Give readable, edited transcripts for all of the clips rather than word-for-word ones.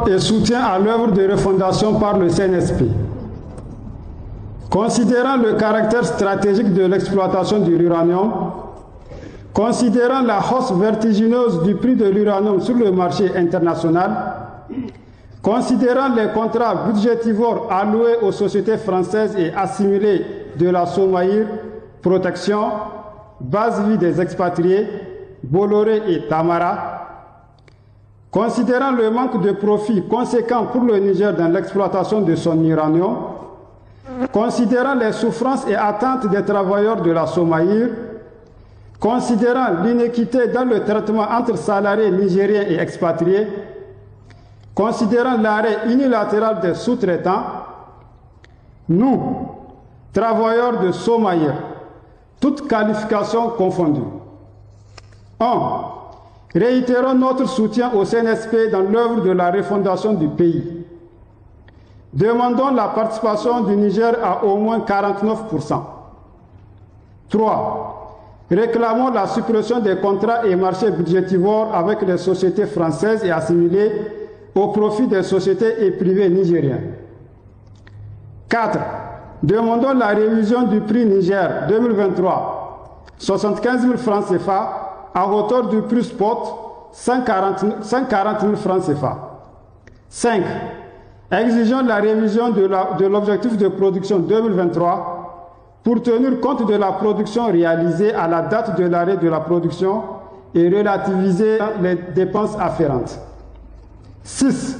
et soutien à l'œuvre de refondation par le CNSP. Considérant le caractère stratégique de l'exploitation de l'uranium, considérant la hausse vertigineuse du prix de l'uranium sur le marché international, considérant les contrats budgétivores alloués aux sociétés françaises et assimilés de la Somaïr, Protection, Base Vie des expatriés, Bolloré et Tamara, considérant le manque de profit conséquent pour le Niger dans l'exploitation de son uranium, considérant les souffrances et attentes des travailleurs de la Somaïr, considérant l'inéquité dans le traitement entre salariés nigériens et expatriés, considérant l'arrêt unilatéral des sous-traitants, nous, travailleurs de Somaïr, toutes qualifications confondues. 1. Réitérons notre soutien au CNSP dans l'œuvre de la refondation du pays. Demandons la participation du Niger à au moins 49%. 3. Réclamons la suppression des contrats et marchés budgétivores avec les sociétés françaises et assimilées au profit des sociétés et privés nigériens. 4. Demandons la révision du prix Niger 2023, 75 000 francs CFA, à hauteur du prix spot, 140 000 francs CFA. 5. Exigeons la révision de l'objectif de production 2023 pour tenir compte de la production réalisée à la date de l'arrêt de la production et relativiser les dépenses afférentes. 6.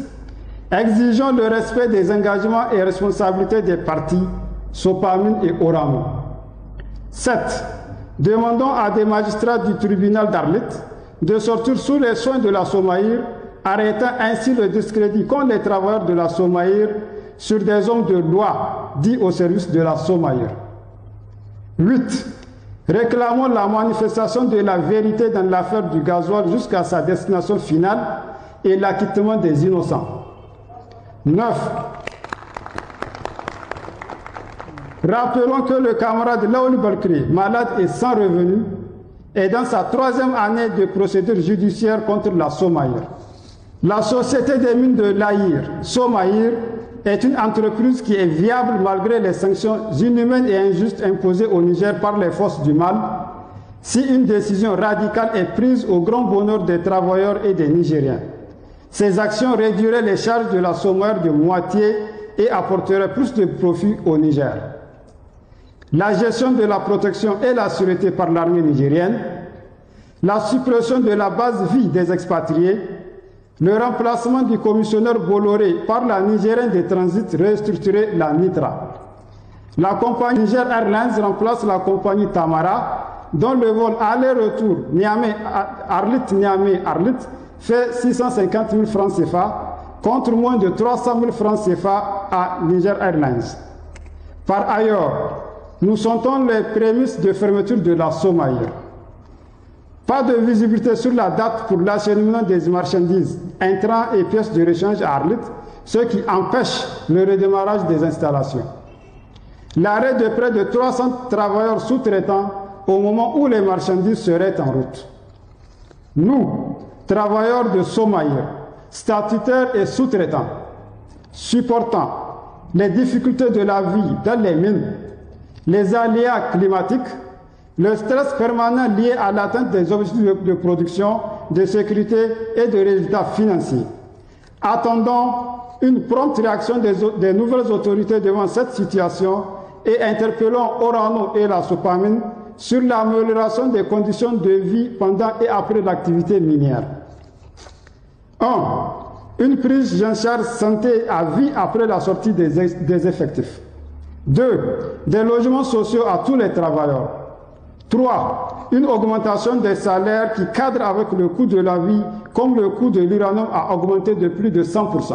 Exigeons le respect des engagements et responsabilités des parties, Sopamine et Orano. 7. Demandons à des magistrats du tribunal d'Arlit de sortir sous les soins de la Somaïr, arrêtant ainsi le discrédit qu'ont les travailleurs de la Somaïr sur des hommes de loi dits au service de la Somaïr. 8. Réclamons la manifestation de la vérité dans l'affaire du gasoil jusqu'à sa destination finale et l'acquittement des innocents. 9. Rappelons que le camarade Laouli Balkri, malade et sans revenu, est dans sa 3e année de procédure judiciaire contre la Somaïr. La société des mines de l'Aïr, Somaïr, est une entreprise qui est viable malgré les sanctions inhumaines et injustes imposées au Niger par les forces du mal, si une décision radicale est prise au grand bonheur des travailleurs et des Nigériens. Ces actions réduiraient les charges de la Somaïr de moitié et apporteraient plus de profit au Niger. La gestion de la protection et la sûreté par l'armée nigérienne, la suppression de la base vie des expatriés, le remplacement du commissionnaire Bolloré par la Nigérienne de transit restructurée, la NITRA. La compagnie Niger Airlines remplace la compagnie Tamara, dont le vol aller-retour Arlit-Niamey-Arlit fait 650 000 francs CFA, contre moins de 300 000 francs CFA à Niger Airlines. Par ailleurs, nous sentons les prémices de fermeture de la Somaïr. Pas de visibilité sur la date pour l'acheminement des marchandises, intrants et pièces de rechange à Arlit, ce qui empêche le redémarrage des installations. L'arrêt de près de 300 travailleurs sous-traitants au moment où les marchandises seraient en route. Nous, travailleurs de Somaïr, statutaires et sous-traitants, supportant les difficultés de la vie dans les mines, les aléas climatiques, le stress permanent lié à l'atteinte des objectifs de production, de sécurité et de résultats financiers. Attendons une prompte réaction des nouvelles autorités devant cette situation et interpellons Orano et la Sopamine sur l'amélioration des conditions de vie pendant et après l'activité minière. 1. Une prise en charge santé à vie après la sortie des effectifs. 2. Des logements sociaux à tous les travailleurs. 3. Une augmentation des salaires qui cadre avec le coût de la vie, comme le coût de l'uranium a augmenté de plus de 100%.